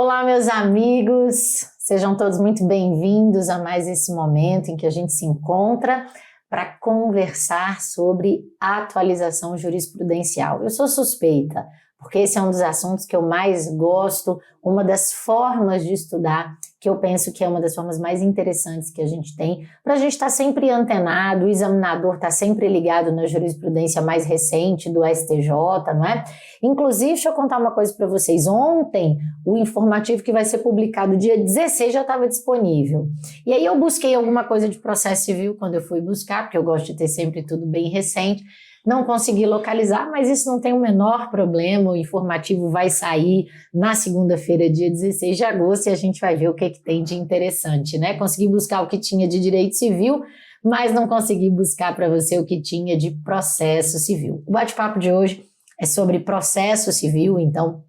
Olá, meus amigos, sejam todos muito bem-vindos a mais esse momento em que a gente se encontra para conversar sobre atualização jurisprudencial. Eu sou suspeita, porque esse é um dos assuntos que eu mais gosto, uma das formas de estudar que eu penso que é uma das formas mais interessantes que a gente tem, para a gente estar sempre antenado, o examinador está sempre ligado na jurisprudência mais recente do STJ, não é? Inclusive, deixa eu contar uma coisa para vocês. Ontem, o informativo que vai ser publicado dia 16 já estava disponível. E aí eu busquei alguma coisa de processo civil quando eu fui buscar, porque eu gosto de ter sempre tudo bem recente. Não consegui localizar, mas isso não tem o menor problema, o informativo vai sair na segunda-feira, dia 16 de agosto, e a gente vai ver o que tem de interessante, né? Consegui buscar o que tinha de direito civil, mas não consegui buscar para você o que tinha de processo civil. O bate-papo de hoje é sobre processo civil, então,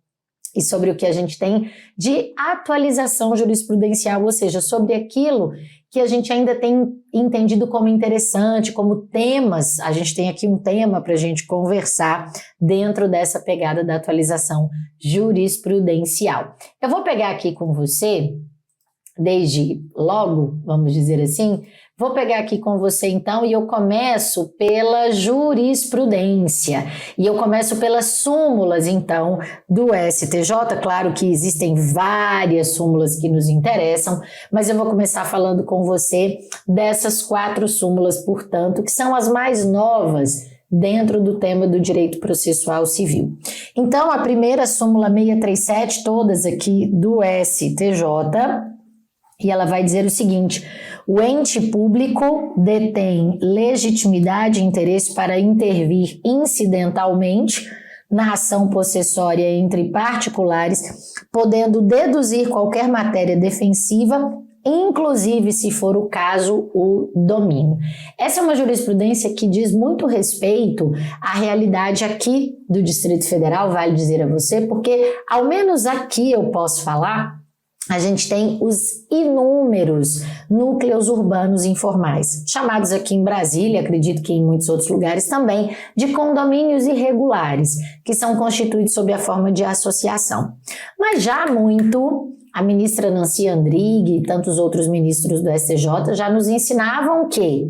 e sobre o que a gente tem de atualização jurisprudencial, ou seja, sobre aquilo que a gente ainda tem entendido como interessante, como temas. A gente tem aqui um tema para a gente conversar dentro dessa pegada da atualização jurisprudencial. Eu vou pegar aqui com você, desde logo, vamos dizer assim, vou pegar aqui com você então e eu começo pela jurisprudência. E eu começo pelas súmulas então do STJ. Claro que existem várias súmulas que nos interessam, mas eu vou começar falando com você dessas 4 súmulas, portanto, que são as mais novas dentro do tema do direito processual civil. Então, a primeira súmula 637, todas aqui do STJ, e ela vai dizer o seguinte: o ente público detém legitimidade e interesse para intervir incidentalmente na ação possessória entre particulares, podendo deduzir qualquer matéria defensiva, inclusive, se for o caso, o domínio. Essa é uma jurisprudência que diz muito respeito à realidade aqui do Distrito Federal, vale dizer a você, porque ao menos aqui eu posso falar, a gente tem os inúmeros núcleos urbanos informais, chamados aqui em Brasília, acredito que em muitos outros lugares também, de condomínios irregulares, que são constituídos sob a forma de associação. Mas já há muito, a ministra Nancy Andrighi e tantos outros ministros do STJ já nos ensinavam que,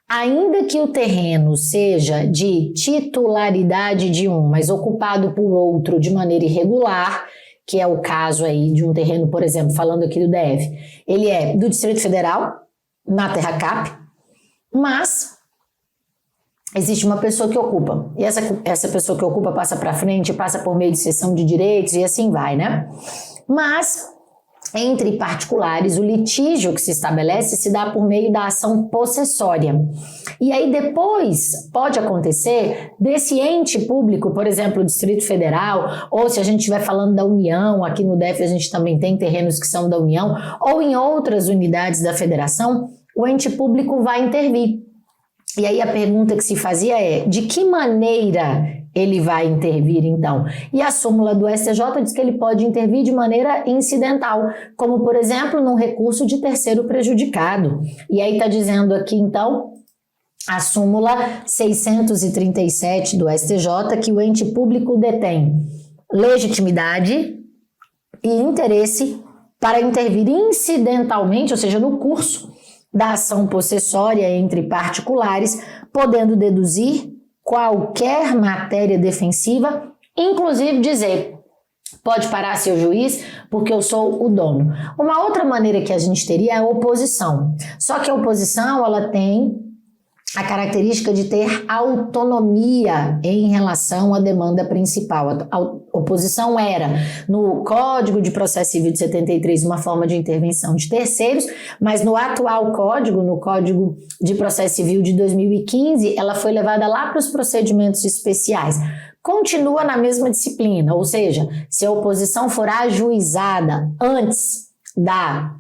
ainda que o terreno seja de titularidade de um, mas ocupado por outro de maneira irregular, que é o caso aí de um terreno, por exemplo, falando aqui do DF, ele é do Distrito Federal, na Terra Cap, mas existe uma pessoa que ocupa, e essa pessoa que ocupa passa para frente, passa por meio de cessão de direitos e assim vai, né? Mas entre particulares, o litígio que se estabelece se dá por meio da ação possessória. E aí depois pode acontecer desse ente público, por exemplo, o Distrito Federal, ou se a gente estiver falando da União, aqui no DF a gente também tem terrenos que são da União, ou em outras unidades da Federação, o ente público vai intervir. E aí a pergunta que se fazia é: de que maneira ele vai intervir então? E a súmula do STJ diz que ele pode intervir de maneira incidental, como por exemplo num recurso de terceiro prejudicado. E aí está dizendo aqui então a súmula 637 do STJ que o ente público detém legitimidade e interesse para intervir incidentalmente, ou seja, no curso da ação possessória entre particulares, podendo deduzir qualquer matéria defensiva, inclusive dizer: pode parar, seu juiz, porque eu sou o dono. Uma outra maneira que a gente teria é a oposição. Só que a oposição, ela tem a característica de ter autonomia em relação à demanda principal. A oposição era, no Código de Processo Civil de 73, uma forma de intervenção de terceiros, mas no atual código, no Código de Processo Civil de 2015, ela foi levada lá para os procedimentos especiais. Continua na mesma disciplina, ou seja, se a oposição for ajuizada antes da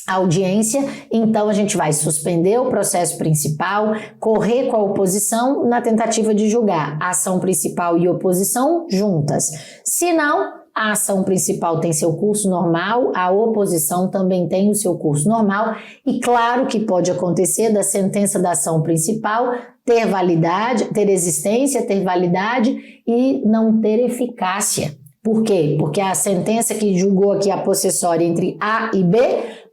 audiência, então a gente vai suspender o processo principal, correr com a oposição na tentativa de julgar a ação principal e oposição juntas. Se não, a ação principal tem seu curso normal, a oposição também tem o seu curso normal, e claro que pode acontecer da sentença da ação principal ter validade, ter existência, ter validade e não ter eficácia. Por quê? Porque a sentença que julgou aqui a possessória entre A e B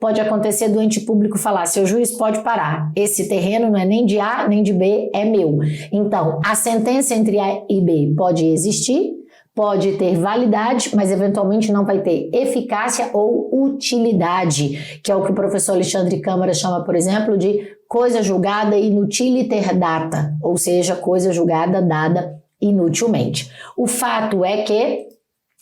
pode acontecer do ente público falar, seu juiz pode parar, esse terreno não é nem de A nem de B, é meu. Então, a sentença entre A e B pode existir, pode ter validade, mas eventualmente não vai ter eficácia ou utilidade, que é o que o professor Alexandre Câmara chama, por exemplo, de coisa julgada inutiliter data, ou seja, coisa julgada dada inutilmente. O fato é que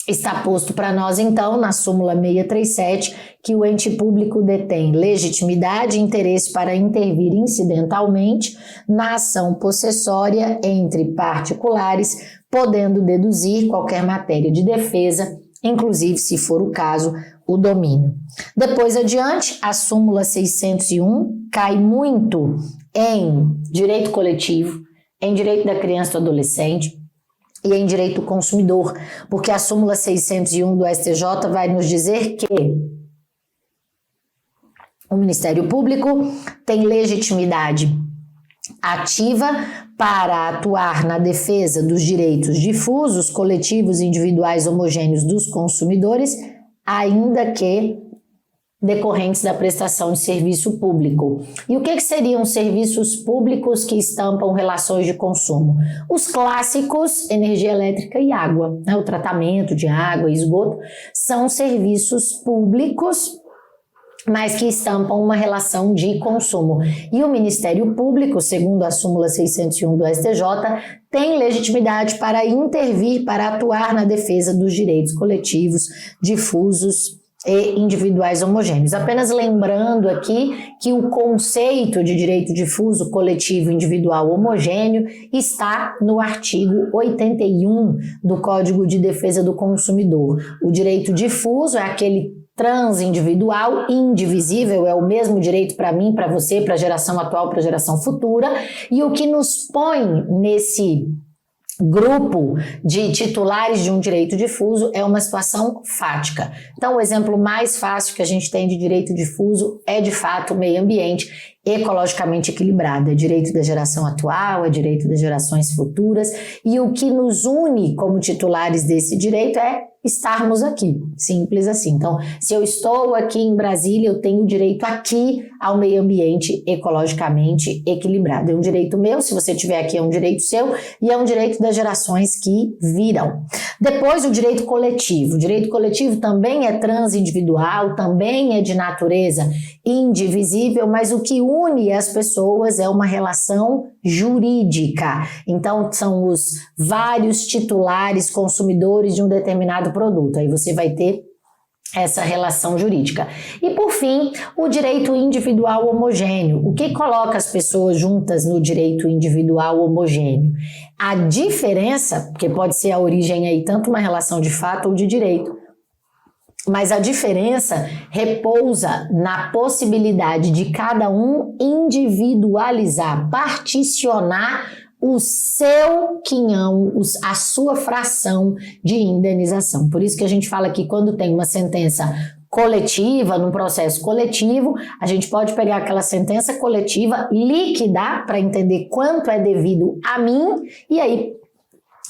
está posto para nós, então, na súmula 637, que o ente público detém legitimidade e interesse para intervir incidentalmente na ação possessória entre particulares, podendo deduzir qualquer matéria de defesa, inclusive, se for o caso, o domínio. Depois adiante, a súmula 601 cai muito em direito coletivo, em direito da criança e do adolescente, e em direito do consumidor, porque a súmula 601 do STJ vai nos dizer que o Ministério Público tem legitimidade ativa para atuar na defesa dos direitos difusos, coletivos e individuais homogêneos dos consumidores, ainda que decorrentes da prestação de serviço público. E o que seriam serviços públicos que estampam relações de consumo? Os clássicos, energia elétrica e água, né? O tratamento de água e esgoto são serviços públicos, mas que estampam uma relação de consumo. E o Ministério Público, segundo a súmula 601 do STJ, tem legitimidade para intervir, para atuar na defesa dos direitos coletivos, difusos e individuais homogêneos. Apenas lembrando aqui que o conceito de direito difuso, coletivo, individual, homogêneo está no artigo 81 do Código de Defesa do Consumidor. O direito difuso é aquele transindividual, indivisível, é o mesmo direito para mim, para você, para a geração atual, para a geração futura, e o que nos põe nesse grupo de titulares de um direito difuso é uma situação fática. Então, o exemplo mais fácil que a gente tem de direito difuso é, de fato, o meio ambiente ecologicamente equilibrado. É direito da geração atual, é direito das gerações futuras, e o que nos une como titulares desse direito é estarmos aqui, simples assim. Então, se eu estou aqui em Brasília, eu tenho direito aqui ao meio ambiente ecologicamente equilibrado. É um direito meu, se você estiver aqui é um direito seu, e é um direito das gerações que virão. Depois, o direito coletivo. O direito coletivo também é transindividual, também é de natureza indivisível, mas o que une as pessoas é uma relação jurídica. Então, são os vários titulares consumidores de um determinado produto. Aí você vai ter essa relação jurídica. E, por fim, o direito individual homogêneo. O que coloca as pessoas juntas no direito individual homogêneo? A diferença, porque pode ser a origem aí tanto uma relação de fato ou de direito, mas a diferença repousa na possibilidade de cada um individualizar, particionar o seu quinhão, a sua fração de indenização. Por isso que a gente fala que quando tem uma sentença coletiva, num processo coletivo, a gente pode pegar aquela sentença coletiva, liquidar para entender quanto é devido a mim e aí,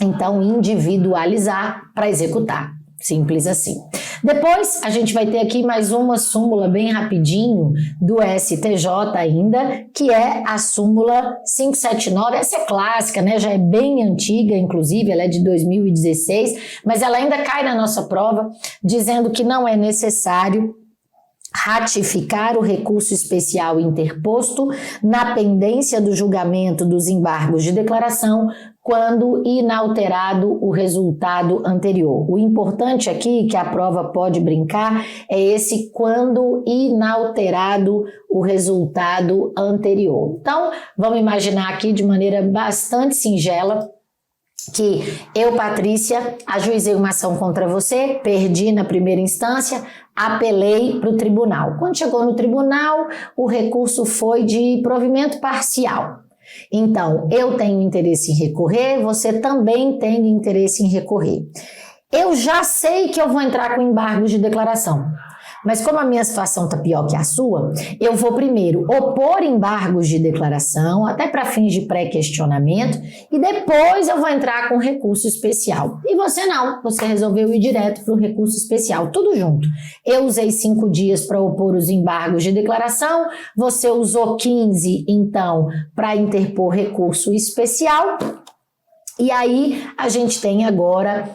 então, individualizar para executar. Simples assim. Depois, a gente vai ter aqui mais uma súmula bem rapidinho do STJ ainda, que é a súmula 579. Essa é clássica, né? Já é bem antiga, inclusive, ela é de 2016, mas ela ainda cai na nossa prova, dizendo que não é necessário ratificar o recurso especial interposto na pendência do julgamento dos embargos de declaração quando inalterado o resultado anterior. O importante aqui, que a prova pode brincar, é esse quando inalterado o resultado anterior. Então, vamos imaginar aqui de maneira bastante singela que eu, Patrícia, ajuizei uma ação contra você, perdi na primeira instância, apelei para o tribunal. Quando chegou no tribunal, o recurso foi de provimento parcial. Então, eu tenho interesse em recorrer, você também tem interesse em recorrer. Eu já sei que eu vou entrar com embargo de declaração, mas como a minha situação está pior que a sua, eu vou primeiro opor embargos de declaração, até para fins de pré-questionamento, e depois eu vou entrar com recurso especial. E você não, você resolveu ir direto para o recurso especial, tudo junto. Eu usei 5 dias para opor os embargos de declaração, você usou 15, então, para interpor recurso especial, e aí a gente tem agora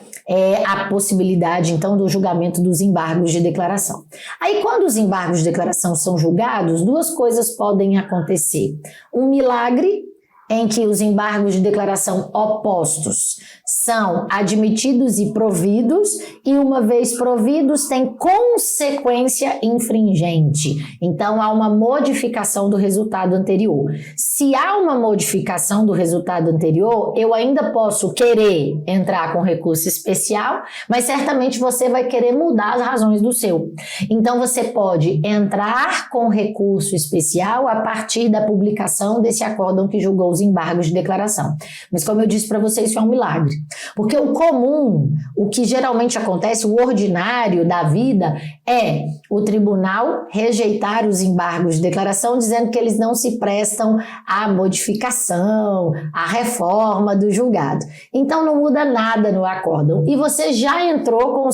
a possibilidade, então, do julgamento dos embargos de declaração. Aí, quando os embargos de declaração são julgados, 2 coisas podem acontecer. Um milagre, em que os embargos de declaração opostos são admitidos e providos, e uma vez providos tem consequência infringente. Então, há uma modificação do resultado anterior. Se há uma modificação do resultado anterior, eu ainda posso querer entrar com recurso especial, mas certamente você vai querer mudar as razões do seu. Então, você pode entrar com recurso especial a partir da publicação desse acórdão que julgou os embargos de declaração. Mas como eu disse para vocês, isso é um milagre. Porque o comum, o que geralmente acontece, o ordinário da vida, é o tribunal rejeitar os embargos de declaração, dizendo que eles não se prestam à modificação, à reforma do julgado. Então não muda nada no acórdão. E você já entrou com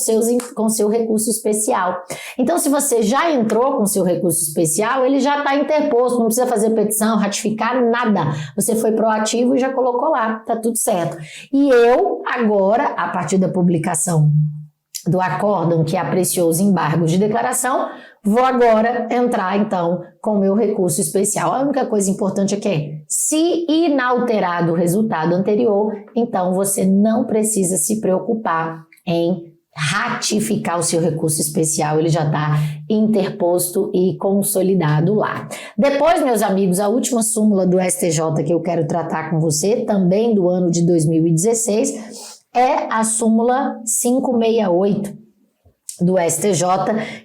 seu recurso especial. Então, se você já entrou com seu recurso especial, ele já está interposto, não precisa fazer petição, ratificar, nada. Você foi proativo e já colocou lá, tá tudo certo. E eu, agora, a partir da publicação do acórdão que apreciou os embargos de declaração, vou agora entrar, então, com o meu recurso especial. A única coisa importante é que, se inalterado o resultado anterior, então você não precisa se preocupar em ratificar o seu recurso especial, ele já está interposto e consolidado lá. Depois, meus amigos, a última súmula do STJ que eu quero tratar com você, também do ano de 2016, é a súmula 568 do STJ,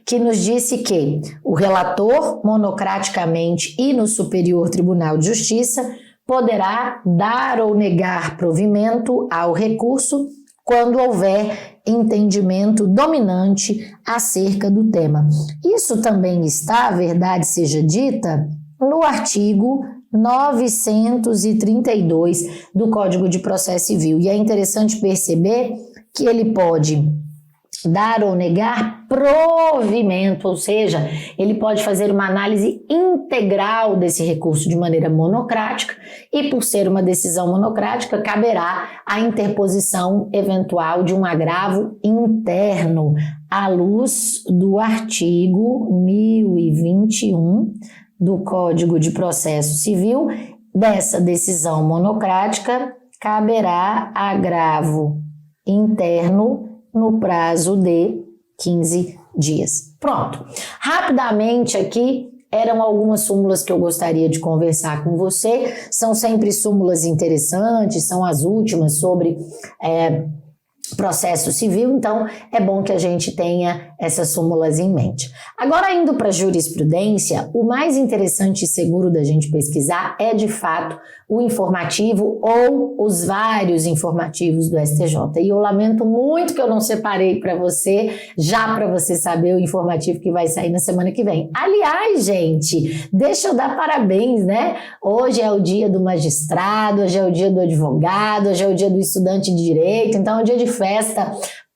que nos disse que o relator, monocraticamente e no Superior Tribunal de Justiça, poderá dar ou negar provimento ao recurso quando houver entendimento dominante acerca do tema. Isso também está, verdade seja dita, no artigo 932 do Código de Processo Civil. E é interessante perceber que ele pode dar ou negar provimento, ou seja, ele pode fazer uma análise integral desse recurso de maneira monocrática e, por ser uma decisão monocrática, caberá a interposição eventual de um agravo interno à luz do artigo 1021 do Código de Processo Civil. Dessa decisão monocrática, caberá agravo interno no prazo de 15 dias. Pronto. Rapidamente aqui, eram algumas súmulas que eu gostaria de conversar com você. São sempre súmulas interessantes, são as últimas sobre processo civil, então é bom que a gente tenha essas súmulas em mente. Agora, indo para a jurisprudência, o mais interessante e seguro da gente pesquisar é, de fato, o informativo ou os vários informativos do STJ. E eu lamento muito que eu não separei para você, já para você saber o informativo que vai sair na semana que vem. Aliás, gente, deixa eu dar parabéns, né? Hoje é o dia do magistrado, hoje é o dia do advogado, hoje é o dia do estudante de direito, então é um dia de festa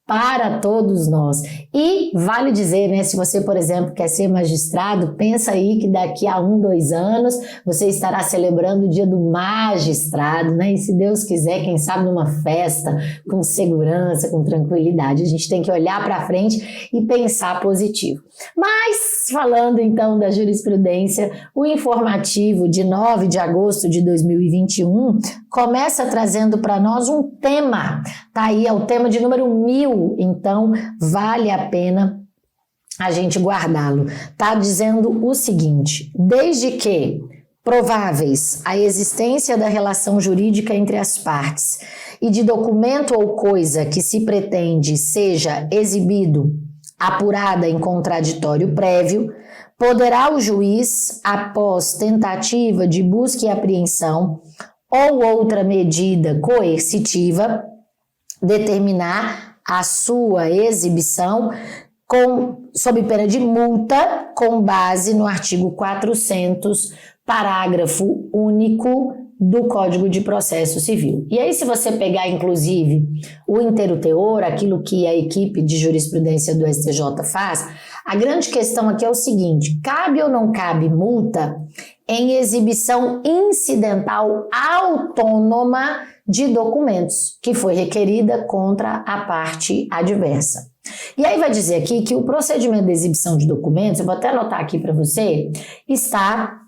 para todos nós. E vale dizer, né, se você, por exemplo, quer ser magistrado, pensa aí que daqui a 1, 2 anos você estará celebrando o dia do magistrado, né? E se Deus quiser, quem sabe numa festa, com segurança, com tranquilidade. A gente tem que olhar para frente e pensar positivo. Mas, falando então da jurisprudência, o informativo de 9 de agosto de 2021 começa trazendo para nós um tema. Tá aí, é o tema de número 1000, então vale a pena a gente guardá-lo. Tá dizendo o seguinte: desde que prováveis a existência da relação jurídica entre as partes e de documento ou coisa que se pretende seja exibido, apurada em contraditório prévio, poderá o juiz, após tentativa de busca e apreensão ou outra medida coercitiva, determinar a sua exibição sob pena de multa, com base no artigo 400, parágrafo único do Código de Processo Civil. E aí, se você pegar, inclusive, o inteiro teor, aquilo que a equipe de jurisprudência do STJ faz, a grande questão aqui é o seguinte: cabe ou não cabe multa em exibição incidental autônoma de documentos que foi requerida contra a parte adversa. E aí vai dizer aqui que o procedimento de exibição de documentos, eu vou até anotar aqui para você, está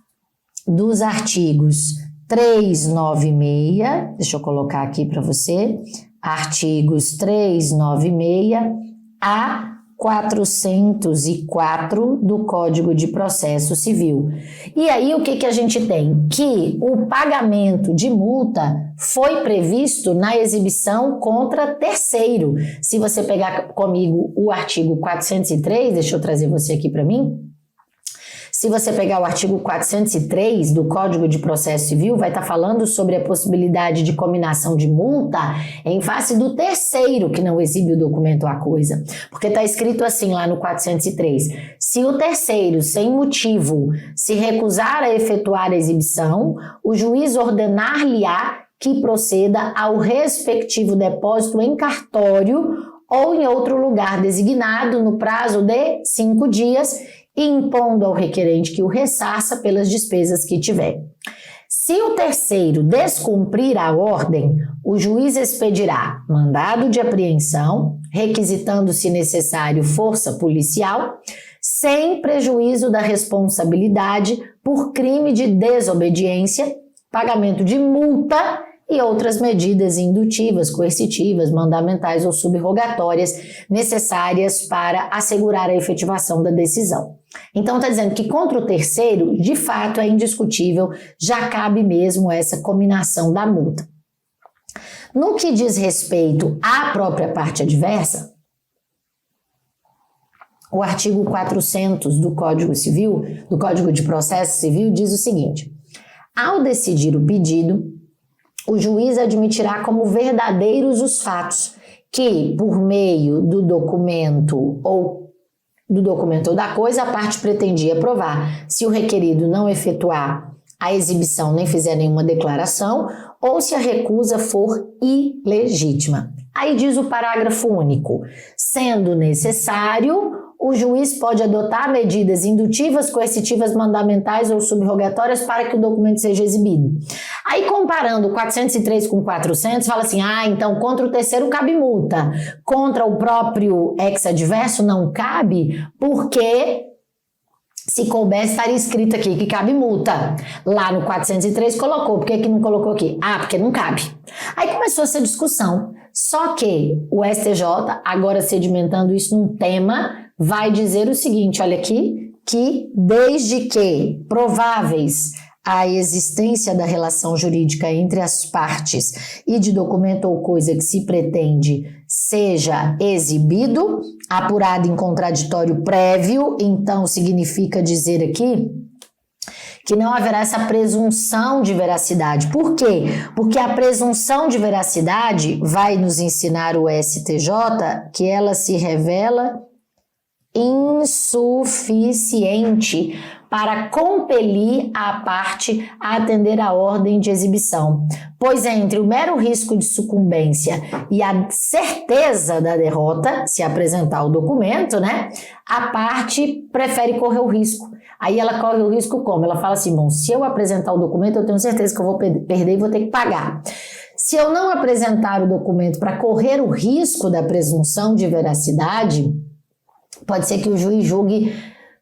dos artigos 396, deixa eu colocar aqui para você, artigos 396 a 404 do Código de Processo Civil. E aí o que a gente tem? Que o pagamento de multa foi previsto na exibição contra terceiro. Se você pegar comigo o artigo 403, deixa eu trazer você aqui para mim. Se você pegar o artigo 403 do Código de Processo Civil, vai estar falando sobre a possibilidade de cominação de multa em face do terceiro que não exibe o documento ou a coisa. Porque está escrito assim lá no 403, se o terceiro, sem motivo, se recusar a efetuar a exibição, o juiz ordenar-lhe-á que proceda ao respectivo depósito em cartório ou em outro lugar designado no prazo de 5 dias, impondo ao requerente que o ressarça pelas despesas que tiver. Se o terceiro descumprir a ordem, o juiz expedirá mandado de apreensão, requisitando, se necessário, força policial, sem prejuízo da responsabilidade por crime de desobediência, pagamento de multa e outras medidas indutivas, coercitivas, mandamentais ou subrogatórias necessárias para assegurar a efetivação da decisão. Então, está dizendo que contra o terceiro, de fato, é indiscutível, já cabe mesmo essa cominação da multa. No que diz respeito à própria parte adversa, o artigo 400 do Código Civil, do Código de Processo Civil, diz o seguinte: ao decidir o pedido, o juiz admitirá como verdadeiros os fatos que, por meio do documento ou da coisa, a parte pretendia provar, se o requerido não efetuar a exibição nem fizer nenhuma declaração, ou se a recusa for ilegítima. Aí diz o parágrafo único: sendo necessário, o juiz pode adotar medidas indutivas, coercitivas, mandamentais ou subrogatórias para que o documento seja exibido. Aí, comparando o 403 com o 400, fala assim, então contra o terceiro cabe multa, contra o próprio ex-adverso não cabe, porque se couber estaria escrito aqui que cabe multa. Lá no 403 colocou, por que não colocou aqui? Porque não cabe. Aí começou essa discussão, só que o STJ, agora sedimentando isso num tema, vai dizer o seguinte, olha aqui, que desde que prováveis a existência da relação jurídica entre as partes e de documento ou coisa que se pretende seja exibido, apurado em contraditório prévio, então significa dizer aqui que não haverá essa presunção de veracidade. Por quê? Porque a presunção de veracidade vai nos ensinar o STJ que ela se revela insuficiente para compelir a parte a atender à ordem de exibição, pois entre o mero risco de sucumbência e a certeza da derrota, se apresentar o documento, a parte prefere correr o risco. Aí ela corre o risco como? Ela fala assim, bom, se eu apresentar o documento, eu tenho certeza que eu vou perder e vou ter que pagar. Se eu não apresentar o documento para correr o risco da presunção de veracidade, pode ser que o juiz julgue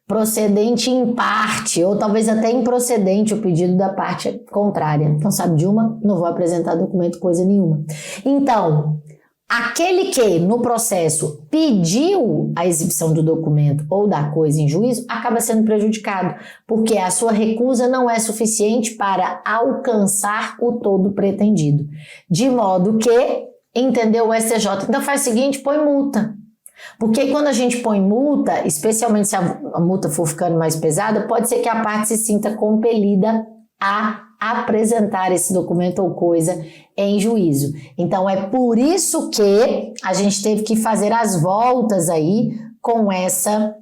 procedente em parte, ou talvez até improcedente o pedido da parte contrária. Então, sabe de uma? Não vou apresentar documento coisa nenhuma. Então, aquele que no processo pediu a exibição do documento ou da coisa em juízo, acaba sendo prejudicado, porque a sua recusa não é suficiente para alcançar o todo pretendido. De modo que, entendeu o STJ? Então faz o seguinte, põe multa. Porque quando a gente põe multa, especialmente se a multa for ficando mais pesada, pode ser que a parte se sinta compelida a apresentar esse documento ou coisa em juízo. Então é por isso que a gente teve que fazer as voltas aí com essa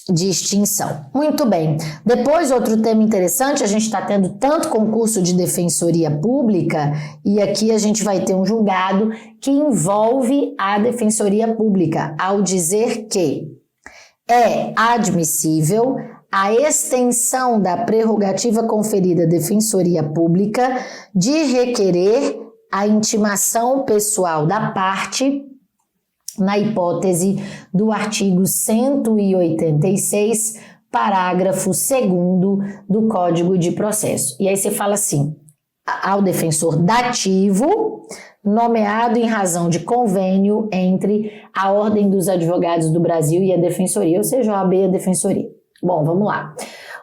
distinção. Muito bem. Depois, outro tema interessante, a gente está tendo tanto concurso de defensoria pública e aqui a gente vai ter um julgado que envolve a defensoria pública, ao dizer que é admissível a extensão da prerrogativa conferida à defensoria pública de requerer a intimação pessoal da parte na hipótese do artigo 186, parágrafo 2º do Código de Processo. E aí você fala assim, ao defensor dativo, nomeado em razão de convênio entre a Ordem dos Advogados do Brasil e a Defensoria, ou seja, a OAB e a Defensoria. Bom, vamos lá.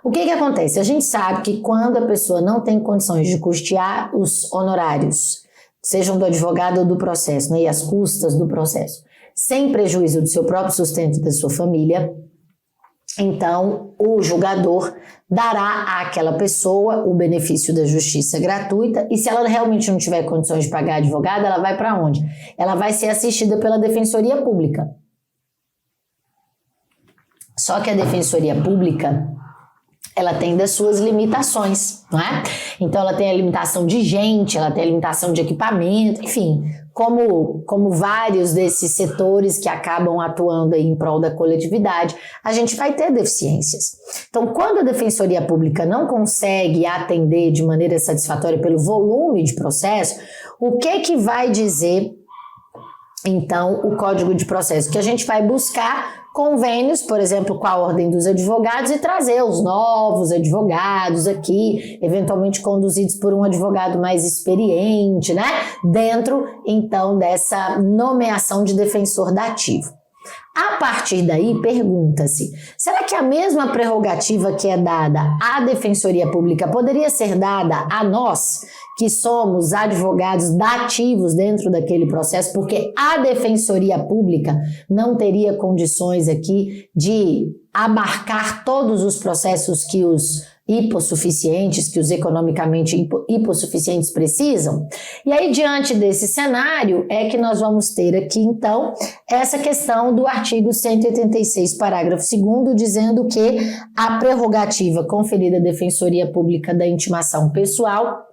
O que acontece? A gente sabe que quando a pessoa não tem condições de custear os honorários, sejam do advogado ou do processo, né, e as custas do processo, sem prejuízo do seu próprio sustento e da sua família, então o julgador dará àquela pessoa o benefício da justiça gratuita e se ela realmente não tiver condições de pagar advogado, ela vai para onde? Ela vai ser assistida pela Defensoria Pública. Só que a Defensoria Pública, ela tem das suas limitações, não é? Então ela tem a limitação de gente, ela tem a limitação de equipamento, enfim, como vários desses setores que acabam atuando aí em prol da coletividade, a gente vai ter deficiências. Então, quando a Defensoria Pública não consegue atender de maneira satisfatória pelo volume de processo, o que vai dizer, então, o Código de Processo? Que a gente vai buscar convênios, por exemplo, com a Ordem dos Advogados e trazer os novos advogados aqui, eventualmente conduzidos por um advogado mais experiente, né? Dentro, então, dessa nomeação de defensor dativo. A partir daí, pergunta-se, será que a mesma prerrogativa que é dada à Defensoria Pública poderia ser dada a nós, que somos advogados dativos dentro daquele processo, porque a Defensoria Pública não teria condições aqui de abarcar todos os processos que os hipossuficientes, que os economicamente hipossuficientes precisam? E aí, diante desse cenário, é que nós vamos ter aqui, então, essa questão do artigo 186, parágrafo 2º, dizendo que a prerrogativa conferida à Defensoria Pública da intimação pessoal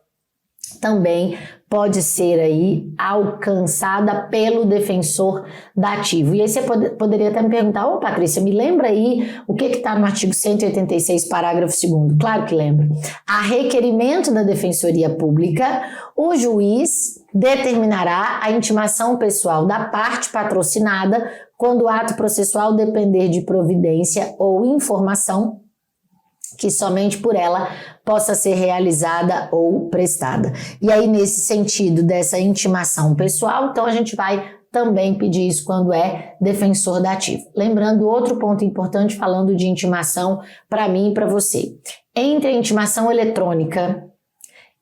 também pode ser aí alcançada pelo defensor dativo. E aí você poderia até me perguntar, Patrícia, me lembra aí o que está no artigo 186, parágrafo 2º? Claro que lembra. A requerimento da Defensoria Pública, o juiz determinará a intimação pessoal da parte patrocinada quando o ato processual depender de providência ou informação que somente por ela possa ser realizada ou prestada. E aí, nesse sentido dessa intimação pessoal, então a gente vai também pedir isso quando é defensor dativo. Lembrando outro ponto importante falando de intimação para mim e para você. Entre a intimação eletrônica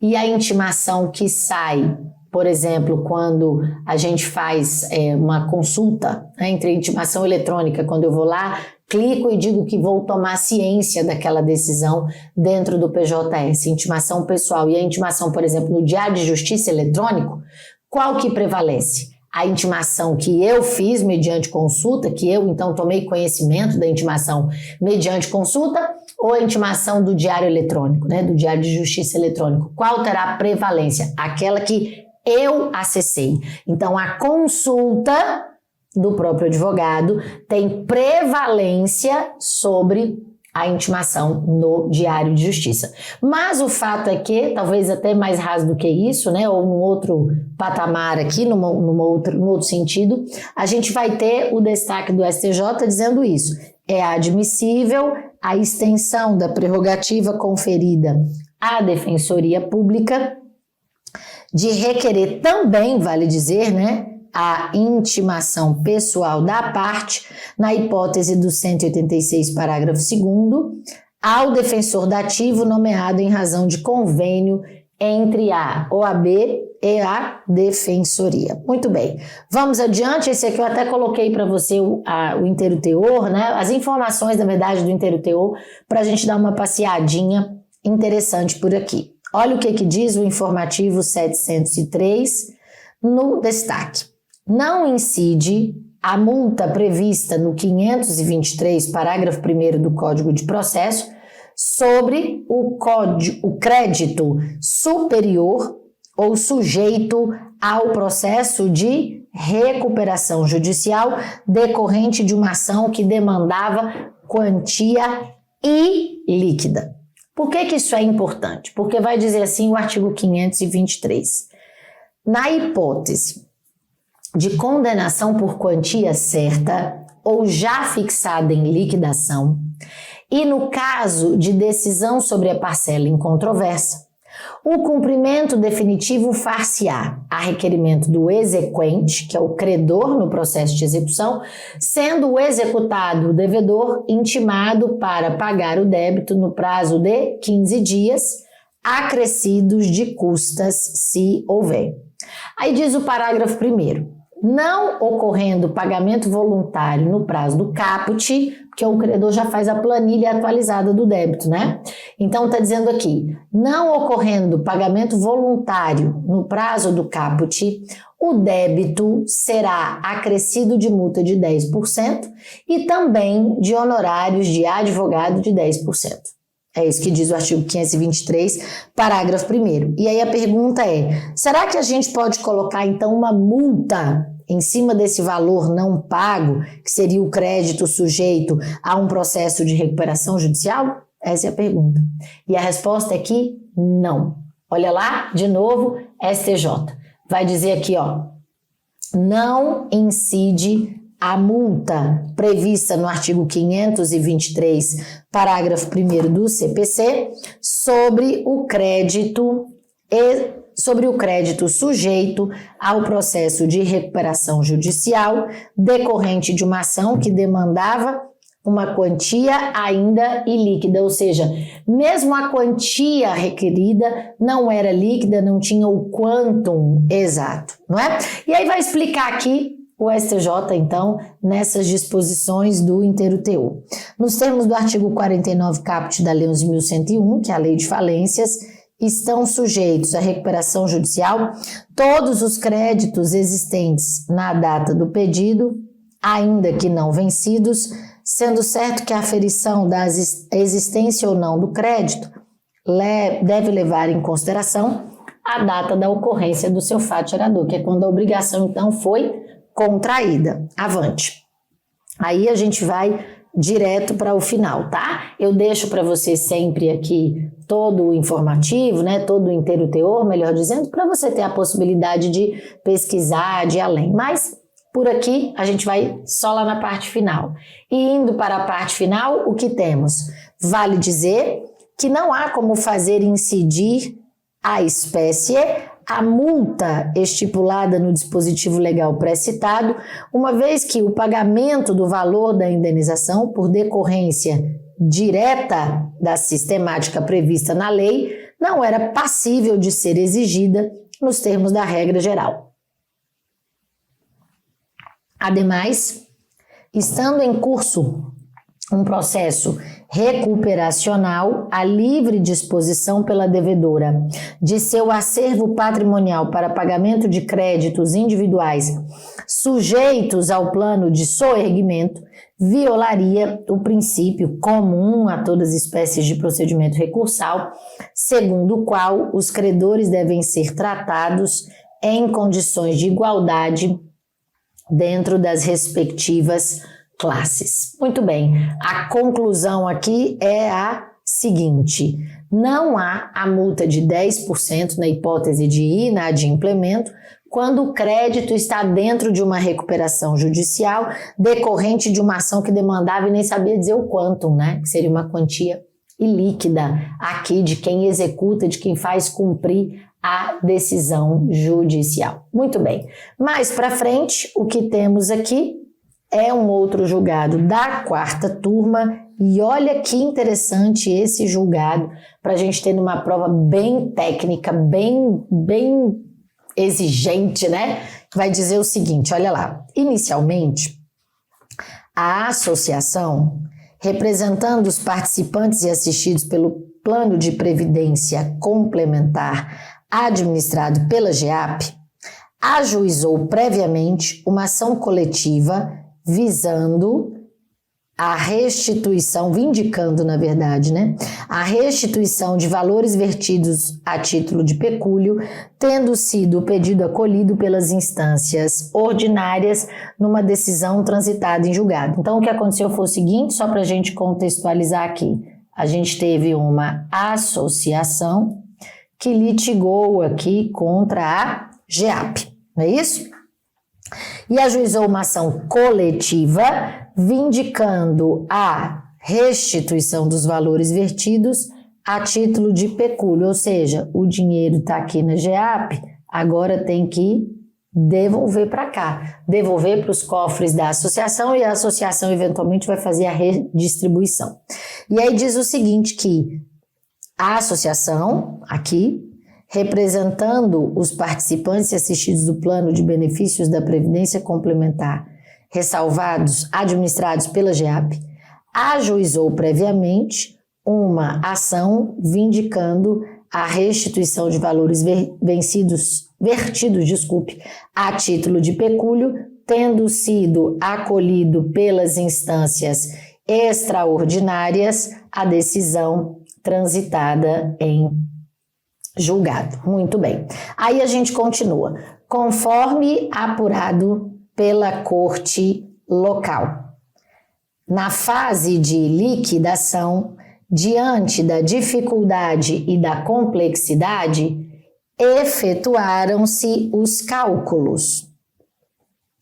e a intimação que sai, por exemplo, quando a gente faz uma consulta, né, entre a intimação eletrônica, quando eu vou lá, clico e digo que vou tomar ciência daquela decisão dentro do PJS, intimação pessoal, e a intimação, por exemplo, no Diário de Justiça eletrônico, qual que prevalece? A intimação que eu fiz mediante consulta, que eu então tomei conhecimento da intimação mediante consulta, ou a intimação do Diário eletrônico, né, do Diário de Justiça eletrônico? Qual terá prevalência? Aquela que eu acessei. Então, a consulta do próprio advogado tem prevalência sobre a intimação no Diário de Justiça. Mas o fato é que, talvez até mais raso do que isso, né, ou num outro patamar aqui, num outro sentido, a gente vai ter o destaque do STJ dizendo isso. É admissível a extensão da prerrogativa conferida à Defensoria Pública de requerer também, vale dizer, né, a intimação pessoal da parte, na hipótese do 186, parágrafo 2º, ao defensor dativo nomeado em razão de convênio entre a OAB e a Defensoria. Muito bem, vamos adiante. Esse aqui eu até coloquei para você o inteiro teor, né? As informações, na verdade, do inteiro teor, para a gente dar uma passeadinha interessante por aqui. Olha o que diz o informativo 703 no destaque. Não incide a multa prevista no 523, parágrafo 1º do Código de Processo, sobre o crédito superior ou sujeito ao processo de recuperação judicial decorrente de uma ação que demandava quantia ilíquida. Por que isso é importante? Porque vai dizer assim o artigo 523. Na hipótese de condenação por quantia certa ou já fixada em liquidação, e no caso de decisão sobre a parcela incontroversa, o cumprimento definitivo far-se-á a requerimento do exequente, que é o credor no processo de execução, sendo o executado o devedor intimado para pagar o débito no prazo de 15 dias, acrescidos de custas, se houver. Aí diz o parágrafo 1º, não ocorrendo pagamento voluntário no prazo do caput, porque o credor já faz a planilha atualizada do débito, né? Então está dizendo aqui, não ocorrendo pagamento voluntário no prazo do caput, o débito será acrescido de multa de 10% e também de honorários de advogado de 10%. É isso que diz o artigo 523, parágrafo 1º. E aí a pergunta é, será que a gente pode colocar então uma multa em cima desse valor não pago, que seria o crédito sujeito a um processo de recuperação judicial? Essa é a pergunta. E a resposta é que não. Olha lá, de novo, STJ. Vai dizer aqui, ó, não incide a multa prevista no artigo 523, parágrafo 1º do CPC, sobre o crédito sujeito ao processo de recuperação judicial decorrente de uma ação que demandava uma quantia ainda ilíquida, ou seja, mesmo a quantia requerida não era líquida, não tinha o quantum exato, não é? E aí vai explicar aqui o STJ, então, nessas disposições do inteiro teor. Nos termos do artigo 49 caput da Lei 11.101, que é a Lei de Falências, estão sujeitos à recuperação judicial todos os créditos existentes na data do pedido, ainda que não vencidos, sendo certo que a aferição da existência ou não do crédito deve levar em consideração a data da ocorrência do seu fato gerador, que é quando a obrigação, então, foi contraída. Avante. Aí a gente vai direto para o final, tá? Eu deixo para você sempre aqui todo o informativo, né? Todo o inteiro teor, melhor dizendo, para você ter a possibilidade de pesquisar, de ir além. Mas por aqui a gente vai só lá na parte final. E indo para a parte final, o que temos? Vale dizer que não há como fazer incidir a espécie a multa estipulada no dispositivo legal pré-citado, uma vez que o pagamento do valor da indenização por decorrência direta da sistemática prevista na lei não era passível de ser exigida nos termos da regra geral. Ademais, estando em curso um processo recuperacional, a livre disposição pela devedora de seu acervo patrimonial para pagamento de créditos individuais sujeitos ao plano de soerguimento violaria o princípio comum a todas as espécies de procedimento recursal, segundo o qual os credores devem ser tratados em condições de igualdade dentro das respectivas classes. Muito bem, a conclusão aqui é a seguinte: não há a multa de 10% na hipótese de inadimplemento quando o crédito está dentro de uma recuperação judicial decorrente de uma ação que demandava e nem sabia dizer o quantum, né? Que seria uma quantia ilíquida aqui de quem executa, de quem faz cumprir a decisão judicial. Muito bem, mais para frente o que temos aqui é um outro julgado da quarta turma e olha que interessante esse julgado para a gente ter uma prova bem técnica, bem exigente, né? Vai dizer o seguinte, olha lá, inicialmente a associação, representando os participantes e assistidos pelo plano de previdência complementar administrado pela GEAP, ajuizou previamente uma ação coletiva visando a restituição, vindicando, na verdade, a restituição de valores vertidos a título de pecúlio, tendo sido o pedido acolhido pelas instâncias ordinárias numa decisão transitada em julgado. Então, o que aconteceu foi o seguinte, só para a gente contextualizar aqui. A gente teve uma associação que litigou aqui contra a GEAP, não é isso? E ajuizou uma ação coletiva vindicando a restituição dos valores vertidos a título de pecúlio, ou seja, o dinheiro está aqui na GEAP, agora tem que devolver para cá, devolver para os cofres da associação e a associação eventualmente vai fazer a redistribuição. E aí diz o seguinte, que a associação, aqui, representando os participantes e assistidos do plano de benefícios da Previdência Complementar, ressalvados, administrados pela GEAP, ajuizou previamente uma ação vindicando a restituição de valores vertidos, a título de pecúlio, tendo sido acolhido pelas instâncias extraordinárias a decisão transitada em julgado. Muito bem. Aí a gente continua. Conforme apurado pela corte local. Na fase de liquidação, diante da dificuldade e da complexidade, efetuaram-se os cálculos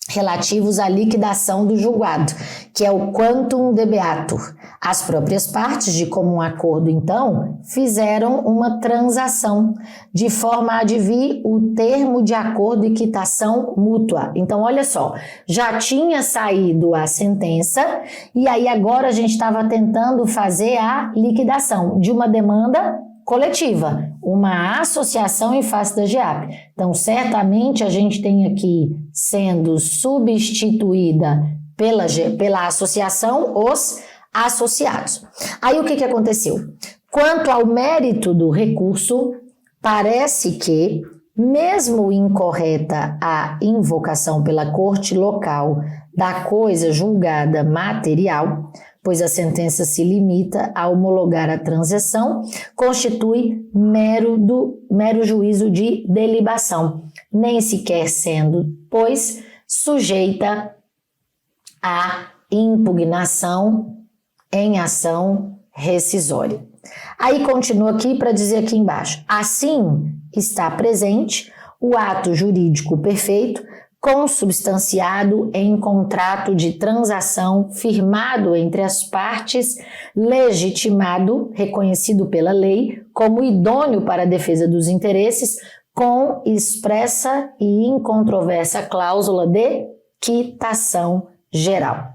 relativos à liquidação do julgado, que é o quantum debeatur. As próprias partes, de comum acordo, então, fizeram uma transação, de forma a advir o termo de acordo e quitação mútua. Então, olha só, já tinha saído a sentença, e aí agora a gente estava tentando fazer a liquidação de uma demanda coletiva, uma associação em face da GEAP. Então, certamente a gente tem aqui sendo substituída pela associação os associados. Aí o que aconteceu? Quanto ao mérito do recurso, parece que, mesmo incorreta a invocação pela corte local da coisa julgada material, pois a sentença se limita a homologar a transação, constitui mero juízo de delibação, nem sequer sendo, pois, sujeita à impugnação em ação rescisória. Aí continua aqui para dizer aqui embaixo, assim está presente o ato jurídico perfeito, consubstanciado em contrato de transação firmado entre as partes, legitimado, reconhecido pela lei, como idôneo para a defesa dos interesses, com expressa e incontroversa cláusula de quitação geral.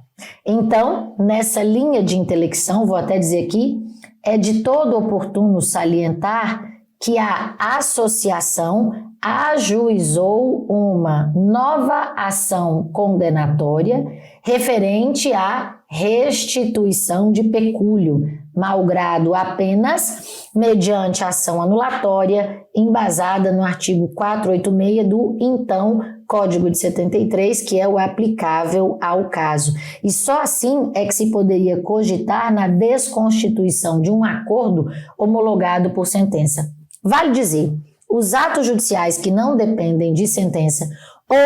Então, nessa linha de intelecção, vou até dizer aqui, é de todo oportuno salientar que a associação ajuizou uma nova ação condenatória referente à restituição de pecúlio, malgrado apenas mediante ação anulatória embasada no artigo 486 do então Código de 73, que é o aplicável ao caso. E só assim é que se poderia cogitar na desconstituição de um acordo homologado por sentença. Vale dizer, os atos judiciais que não dependem de sentença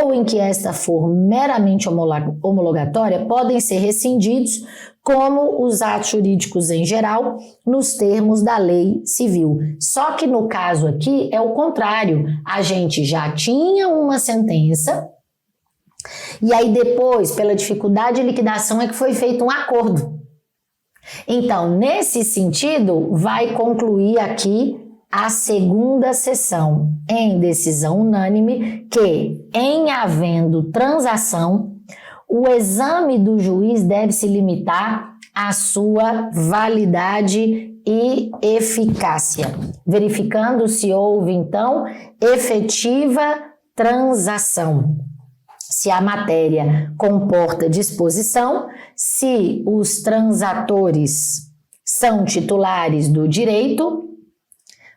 ou em que esta for meramente homologatória podem ser rescindidos, como os atos jurídicos em geral, nos termos da lei civil. Só que no caso aqui é o contrário, a gente já tinha uma sentença e aí depois, pela dificuldade de liquidação, é que foi feito um acordo. Então, nesse sentido, vai concluir aqui a segunda sessão, em decisão unânime, que, em havendo transação, o exame do juiz deve se limitar à sua validade e eficácia, verificando se houve, então, efetiva transação, se a matéria comporta disposição, se os transatores são titulares do direito,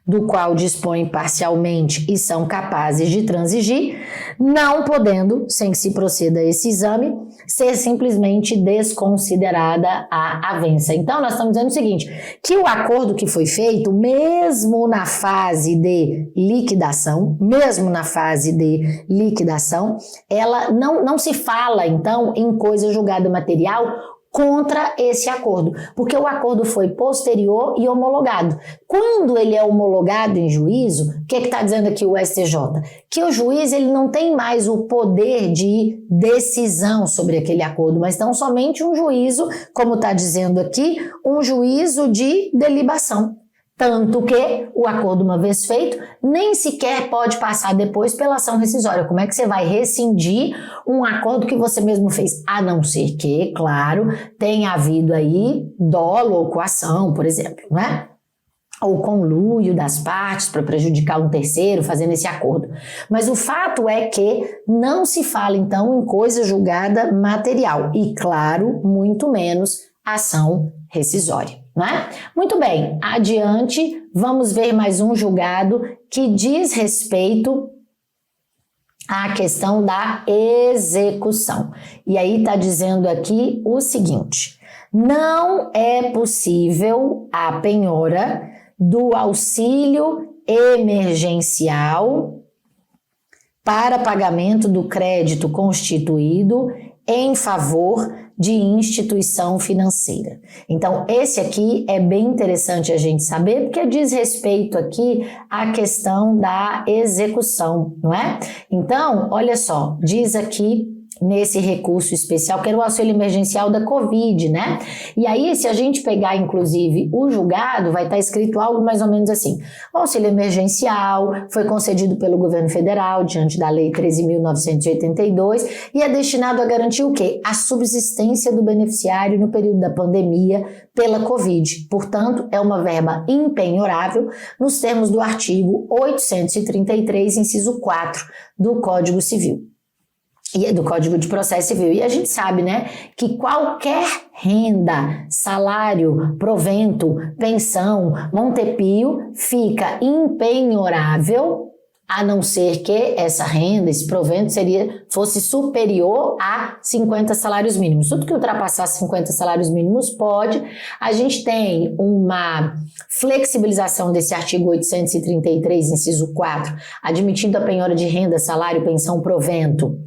do qual dispõem parcialmente e são capazes de transigir, não podendo, sem que se proceda a esse exame, ser simplesmente desconsiderada a avença. Então, nós estamos dizendo o seguinte, que o acordo que foi feito, mesmo na fase de liquidação, ela não se fala, então, em coisa julgada material contra esse acordo, porque o acordo foi posterior e homologado. Quando ele é homologado em juízo, o que está dizendo aqui o STJ? Que o juiz ele não tem mais o poder de decisão sobre aquele acordo, mas tão somente um juízo, como está dizendo aqui, um juízo de delibação. Tanto que o acordo, uma vez feito, nem sequer pode passar depois pela ação rescisória. Como é que você vai rescindir um acordo que você mesmo fez? A não ser que, claro, tenha havido aí dolo ou coação, por exemplo, né? Ou conluio das partes para prejudicar um terceiro fazendo esse acordo. Mas o fato é que não se fala, então, em coisa julgada material. E, claro, muito menos ação rescisória. Né? Muito bem, adiante, vamos ver mais um julgado que diz respeito à questão da execução. E aí está dizendo aqui o seguinte, não é possível a penhora do auxílio emergencial para pagamento do crédito constituído em favor de instituição financeira. Então, esse aqui é bem interessante a gente saber, porque diz respeito aqui à questão da execução, não é? Então, olha só, diz aqui nesse recurso especial, que era o auxílio emergencial da Covid, né? E aí, se a gente pegar, inclusive, o julgado, vai estar escrito algo mais ou menos assim. O auxílio emergencial foi concedido pelo governo federal, diante da Lei 13.982, e é destinado a garantir o quê? A subsistência do beneficiário no período da pandemia pela Covid. Portanto, é uma verba impenhorável nos termos do artigo 833, inciso 4 do Código Civil. E do Código de Processo Civil. E a gente sabe, né, que qualquer renda, salário, provento, pensão, montepio fica impenhorável, a não ser que essa renda, esse provento fosse superior a 50 salários mínimos. Tudo que ultrapassar 50 salários mínimos pode. A gente tem uma flexibilização desse artigo 833, inciso 4, admitindo a penhora de renda, salário, pensão, provento,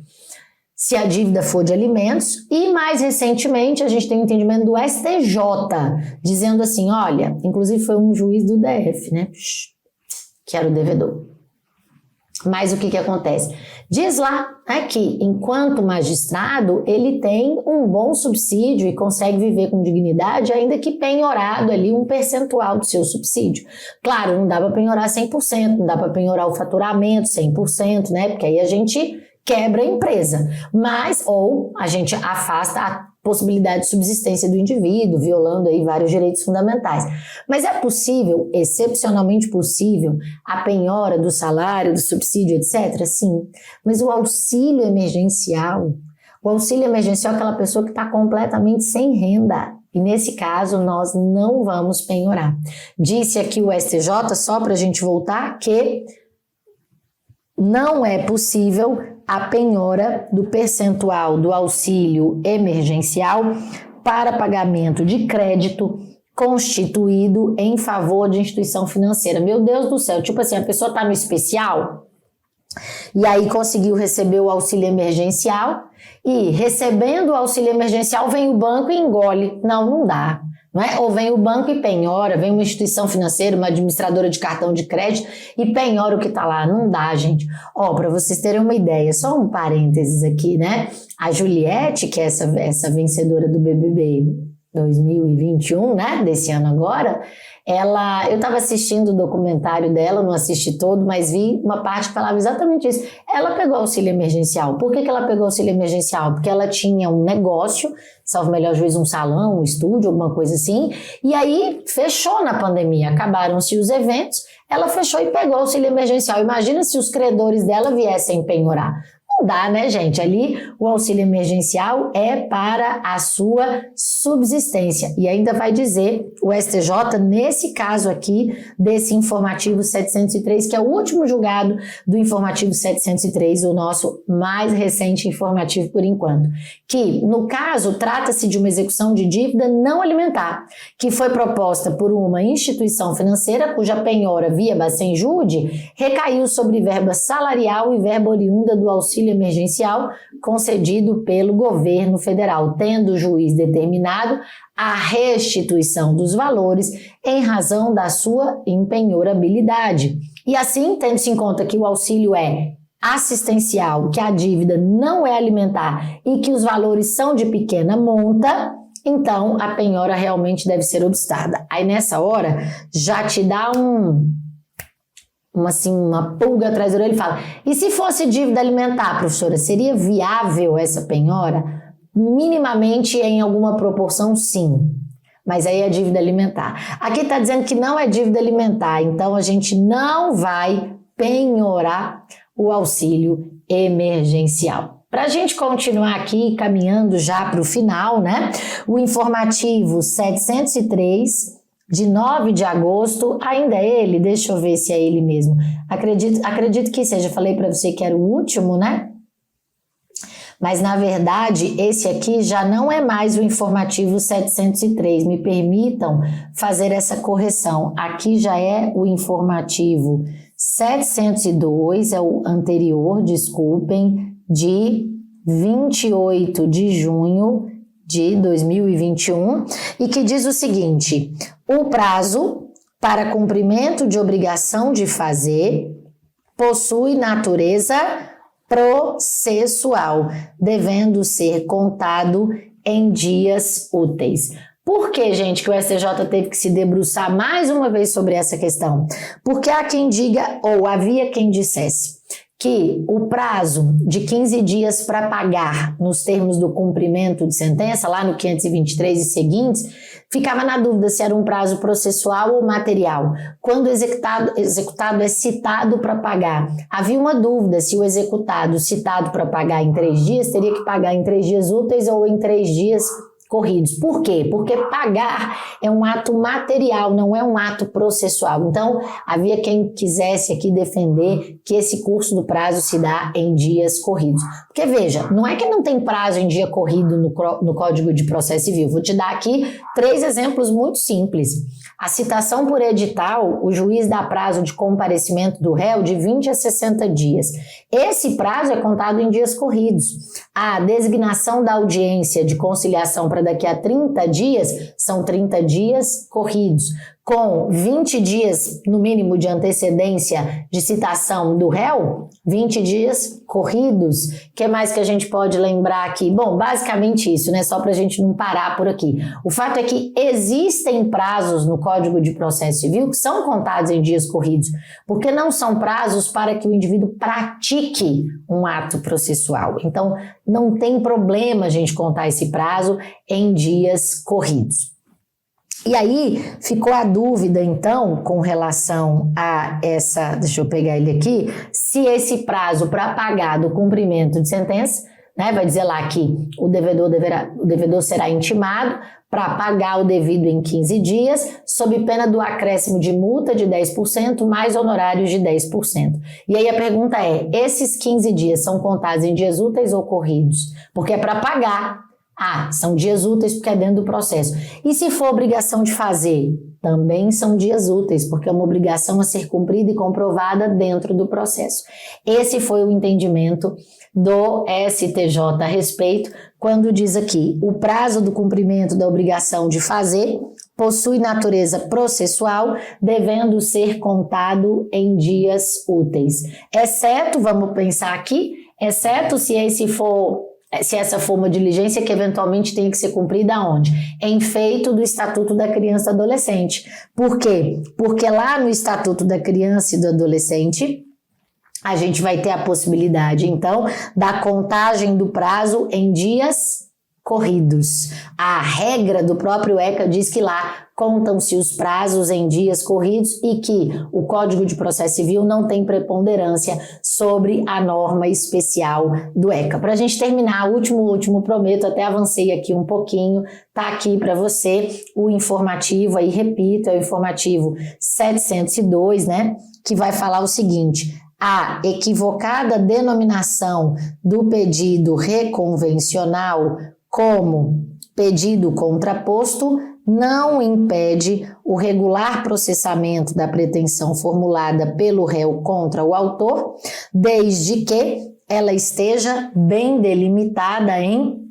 se a dívida for de alimentos, e mais recentemente a gente tem um entendimento do STJ, dizendo assim, olha, inclusive foi um juiz do DF, né, que era o devedor. Mas o que acontece? Diz lá, né, que enquanto magistrado ele tem um bom subsídio e consegue viver com dignidade, ainda que penhorado ali um percentual do seu subsídio. Claro, não dá para penhorar 100%, não dá para penhorar o faturamento 100%, né, porque aí a gente quebra a empresa, mas ou a gente afasta a possibilidade de subsistência do indivíduo, violando aí vários direitos fundamentais. Mas é possível, excepcionalmente possível, a penhora do salário, do subsídio, etc? Sim, mas o auxílio emergencial é aquela pessoa que está completamente sem renda. E nesse caso, nós não vamos penhorar. Disse aqui o STJ, só para a gente voltar, que não é possível a penhora do percentual do auxílio emergencial para pagamento de crédito constituído em favor de instituição financeira. Meu Deus do céu, tipo assim, a pessoa está no especial e aí conseguiu receber o auxílio emergencial e recebendo o auxílio emergencial vem o banco e engole. Não dá. Não é? Ou vem o banco e penhora, vem uma instituição financeira, uma administradora de cartão de crédito e penhora o que está lá. Não dá, gente. Ó, para vocês terem uma ideia, só um parênteses aqui, né? A Juliette, que é essa vencedora do BBB 2021, né? Desse ano agora, eu estava assistindo o documentário dela, não assisti todo, mas vi uma parte que falava exatamente isso. Ela pegou auxílio emergencial. Por que ela pegou auxílio emergencial? Porque ela tinha um negócio, salvo melhor juízo, um salão, um estúdio, alguma coisa assim, e aí fechou na pandemia, acabaram-se os eventos, ela fechou e pegou auxílio emergencial. Imagina se os credores dela viessem penhorar. não dá, né, gente? Ali o auxílio emergencial é para a sua subsistência. E ainda vai dizer o STJ, nesse caso aqui, desse informativo 703, que é o último julgado do informativo 703, o nosso mais recente informativo por enquanto, que, no caso, trata-se de uma execução de dívida não alimentar, que foi proposta por uma instituição financeira cuja penhora via Bacenjude recaiu sobre verba salarial e verba oriunda do auxílio emergencial concedido pelo governo federal, tendo o juiz determinado a restituição dos valores em razão da sua impenhorabilidade. E assim, tendo-se em conta que o auxílio é assistencial, que a dívida não é alimentar e que os valores são de pequena monta, então a penhora realmente deve ser obstada. Aí nessa hora já te dá uma pulga atrás da orelha e fala: e se fosse dívida alimentar, professora, seria viável essa penhora? Minimamente em alguma proporção, sim. Mas aí é dívida alimentar. Aqui está dizendo que não é dívida alimentar, então a gente não vai penhorar o auxílio emergencial. Para a gente continuar aqui, caminhando já para o final, né? O informativo 703, de 9 de agosto, ainda é ele? Deixa eu ver se é ele mesmo. Acredito que seja, falei para você que era o último, né? Mas, na verdade, esse aqui já não é mais o informativo 703. Me permitam fazer essa correção. Aqui já é o informativo 702, é o anterior, desculpem, de 28 de junho de 2021, e que diz o seguinte: o prazo para cumprimento de obrigação de fazer possui natureza processual, devendo ser contado em dias úteis. Por que, gente, que o STJ teve que se debruçar mais uma vez sobre essa questão? Porque há quem diga, ou havia quem dissesse, que o prazo de 15 dias para pagar nos termos do cumprimento de sentença, lá no 523 e seguintes, ficava na dúvida se era um prazo processual ou material. Quando o executado é citado para pagar, havia uma dúvida se o executado citado para pagar em 3 dias teria que pagar em 3 dias úteis ou em 3 dias corridos. Por quê? Porque pagar é um ato material, não é um ato processual. Então, havia quem quisesse aqui defender que esse curso do prazo se dá em dias corridos. Porque, veja, não é que não tem prazo em dia corrido no Código de Processo Civil. Vou te dar aqui 3 exemplos muito simples. A citação por edital, o juiz dá prazo de comparecimento do réu de 20 a 60 dias. Esse prazo é contado em dias corridos. A designação da audiência de conciliação para daqui a 30 dias são 30 dias corridos. Com 20 dias, no mínimo, de antecedência de citação do réu, 20 dias corridos. O que mais que a gente pode lembrar aqui? Bom, basicamente isso, né? Só para a gente não parar por aqui. O fato é que existem prazos no Código de Processo Civil que são contados em dias corridos, porque não são prazos para que o indivíduo pratique um ato processual. Então, não tem problema a gente contar esse prazo em dias corridos. E aí ficou a dúvida, então, com relação a essa, deixa eu pegar ele aqui, se esse prazo para pagar do cumprimento de sentença, né, vai dizer lá que o devedor será intimado para pagar o devido em 15 dias, sob pena do acréscimo de multa de 10% mais honorários de 10%. E aí a pergunta é, esses 15 dias são contados em dias úteis ou corridos? Porque é para pagar. Ah, são dias úteis porque é dentro do processo. E se for obrigação de fazer? Também são dias úteis, porque é uma obrigação a ser cumprida e comprovada dentro do processo. Esse foi o entendimento do STJ a respeito, quando diz aqui, o prazo do cumprimento da obrigação de fazer possui natureza processual, devendo ser contado em dias úteis. Exceto, vamos pensar aqui, exceto se essa for uma diligência que eventualmente tem que ser cumprida aonde? Em feito do Estatuto da Criança e do Adolescente. Por quê? Porque lá no Estatuto da Criança e do Adolescente, a gente vai ter a possibilidade, então, da contagem do prazo em dias corridos. A regra do próprio ECA diz que lá contam-se os prazos em dias corridos e que o Código de Processo Civil não tem preponderância sobre a norma especial do ECA. Para a gente terminar, último, prometo, até avancei aqui um pouquinho, tá aqui para você o informativo, aí repito, é o informativo 702, né, que vai falar o seguinte: a equivocada denominação do pedido reconvencional como pedido contraposto não impede o regular processamento da pretensão formulada pelo réu contra o autor, desde que ela esteja bem delimitada em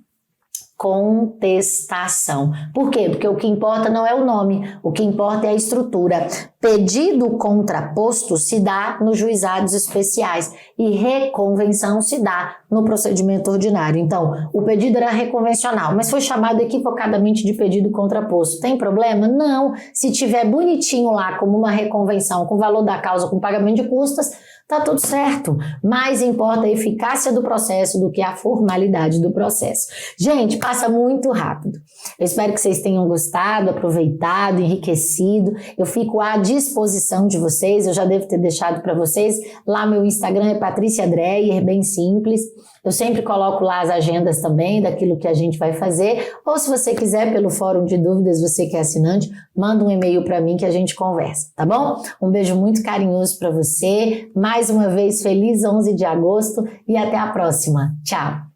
contestação. Por quê? Porque o que importa não é o nome, o que importa é a estrutura. Pedido contraposto se dá nos juizados especiais e reconvenção se dá no procedimento ordinário. Então, o pedido era reconvencional, mas foi chamado equivocadamente de pedido contraposto. Tem problema? Não. Se tiver bonitinho lá como uma reconvenção com valor da causa, com pagamento de custas, tá tudo certo. Mais importa a eficácia do processo do que a formalidade do processo. Gente, passa muito rápido. Eu espero que vocês tenham gostado, aproveitado, enriquecido. Eu fico à disposição de vocês. Eu já devo ter deixado para vocês. Lá meu Instagram é Patrícia Dreyer, é bem simples. Eu sempre coloco lá as agendas também daquilo que a gente vai fazer. Ou se você quiser, pelo fórum de dúvidas, você que é assinante, manda um e-mail para mim que a gente conversa, tá bom? Um beijo muito carinhoso para você. Mais uma vez, feliz 11 de agosto e até a próxima. Tchau!